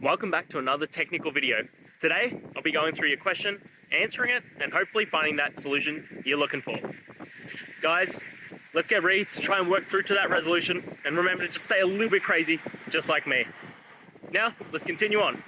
Welcome back to another technical video. Today, I'll be going through your question, answering it, and hopefully finding that solution you're looking for. Guys, let's get ready to try and work through to that resolution, and remember to just stay a little bit crazy, just like me. Now, let's continue on.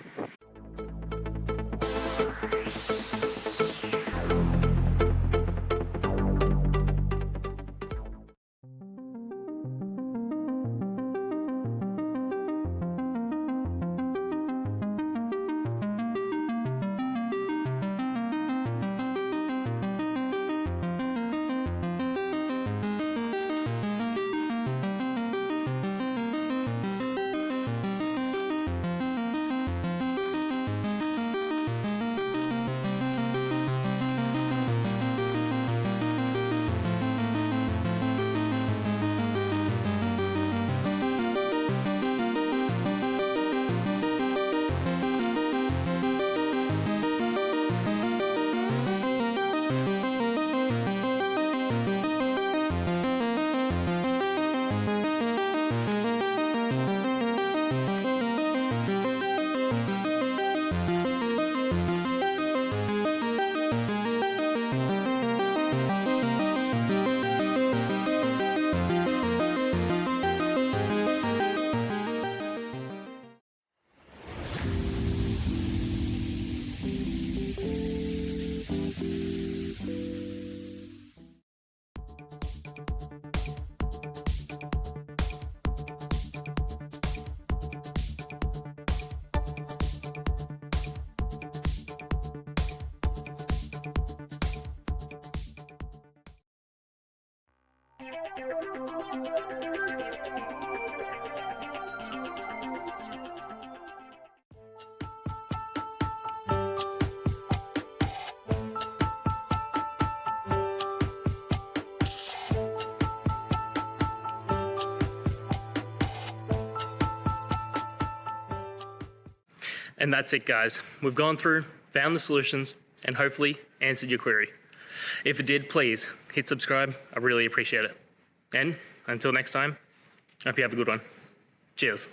And that's it, guys. We've gone through, found the solutions, and hopefully answered your query. If it did, please hit subscribe. I really appreciate it. And until next time, I hope you have a good one. Cheers.